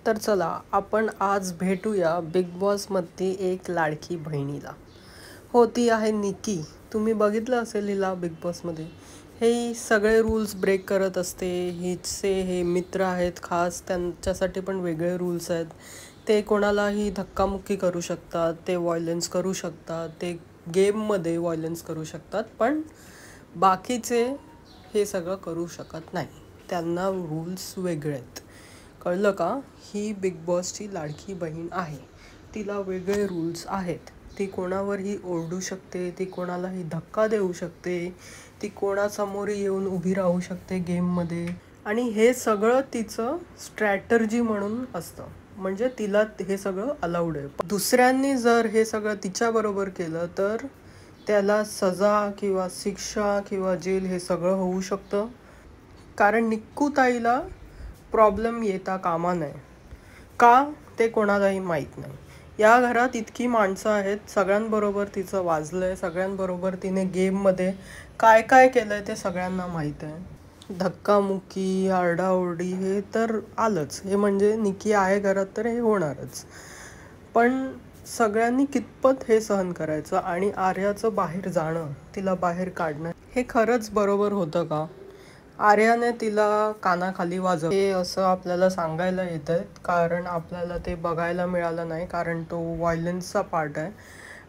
तर चला आपण आज भेटूया बिग बॉसमध्ये एक लाडकी बहिणीला. हो, ती आहे निकी. तुम्ही बघितलं असेल हिला बिग बॉसमध्ये. हे सगळे रूल्स ब्रेक करत असते. हिचे हे मित्र आहेत खास, त्यांच्यासाठी पण वेगळे रूल्स आहेत. ते कोणालाही धक्कामुक्की करू शकतात, ते व्हायलन्स करू शकतात, ते गेममध्ये व्हायलन्स करू शकतात, पण बाकीचे हे सगळं करू शकत नाही. त्यांना रूल्स वेगळे आहेत. कळलं का? ही बिग बॉसची लाडकी बहीण आहे. तिला वेगळे रूल्स आहेत. ती कोणावरही ओरडू शकते, ती कोणालाही धक्का देऊ शकते, ती कोणासमोरही येऊन उभी राहू शकते गेममध्ये. आणि हे सगळं तिचं स्ट्रॅटर्जी म्हणून असतं. म्हणजे तिला हे सगळं अलाउड आहे. दुसऱ्यांनी जर हे सगळं तिच्याबरोबर केलं तर त्याला सजा किंवा शिक्षा किंवा जेल हे सगळं होऊ शकतं. कारण निक्कूताईला प्रॉब्लेम येता कामा नये. का ते कोणालाही माहीत नाही. या घरात इतकी माणसं आहेत, सगळ्यांबरोबर तिचं वाजलं आहे, सगळ्यांबरोबर तिने गेममध्ये काय काय केलं आहे ते सगळ्यांना माहीत आहे. धक्कामुक्की, आरडाओरडी हे तर आलंच. हे म्हणजे निकी आहे घरात तर हे होणारच. पण सगळ्यांनी कितपत हे सहन करायचं आणि आर्याचं बाहेर जाणं, तिला बाहेर काढणं, हे खरंच बरोबर होतं का? आर्याने तिला कानाखाली वाजव हे असं आपल्याला सांगायला येतं, कारण आपल्याला ते बघायला मिळालं नाही, कारण तो व्हायलन्सचा पार्ट आहे.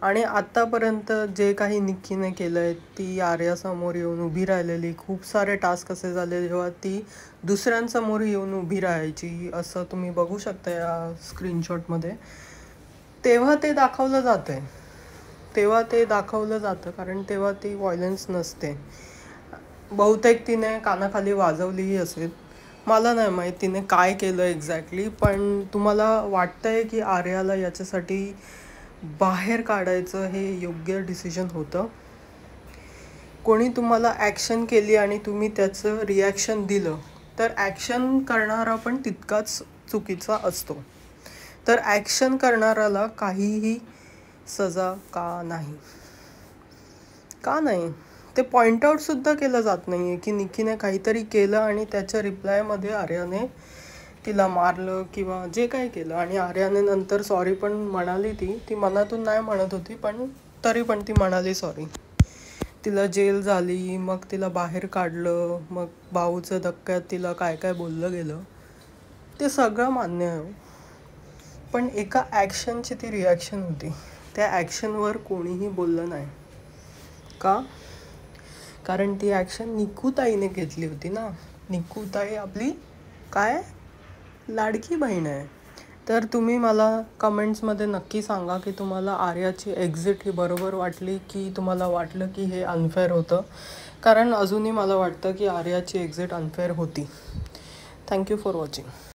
आणि आत्तापर्यंत जे काही निक्कीने केलं आहे, ती आर्यासमोर येऊन उभी राहिलेली. खूप सारे टास्क असे झाले जेव्हा ती दुसऱ्यांसमोर येऊन उभी राहायची, असं तुम्ही बघू शकता या स्क्रीनशॉटमध्ये. तेव्हा ते दाखवलं जातं कारण तेव्हा ती व्हायलन्स नसते. बहुतेक तिने कानाखाली वाजवलीही असेल. मला नाही माहीत तिने काय केलं एक्झॅक्टली, पण तुम्हाला वाटतंय की आर्याला याच्यासाठी बाहेर काढायचं हे योग्य डिसिजन होतं? कोणी तुम्हाला ॲक्शन केली आणि तुम्ही त्याचं रिॲक्शन दिलं तर ॲक्शन करणारा पण तितकाच चुकीचा असतो. तर ॲक्शन करणाऱ्याला काहीही सजा का नाही? ते पॉइंट आउटसुद्धा केलं जात नाही आहे की निकीने काहीतरी केलं आणि त्याच्या रिप्लायमध्ये आर्याने तिला मारलं किंवा जे काही केलं. आणि आर्याने नंतर सॉरी पण म्हणाली. ती मनातून नाही म्हणत होती, पण तरी पण ती म्हणाली सॉरी. तिला जेल झाली, मग तिला बाहेर काढलं, मग भाऊच्या धक्क्यात तिला काय काय बोललं गेलं, ते सगळं मान्य आहे. पण एका ॲक्शनची ती रिॲक्शन होती. त्या ॲक्शनवर कोणीही बोललं नाही. का? कारण ती ॲक्शन निक्कूताईने घेतली होती ना. निक्कूताई आपली काय लाडकी बहीण आहे. तर तुम्ही मला कमेंट्समध्ये नक्की सांगा की तुम्हाला आर्याची एक्झिट ही बरोबर वाटली की तुम्हाला वाटलं की हे अनफेअर होतं. कारण अजूनही मला वाटतं की आर्याची एक्झिट अनफेअर होती. Thank you for watching.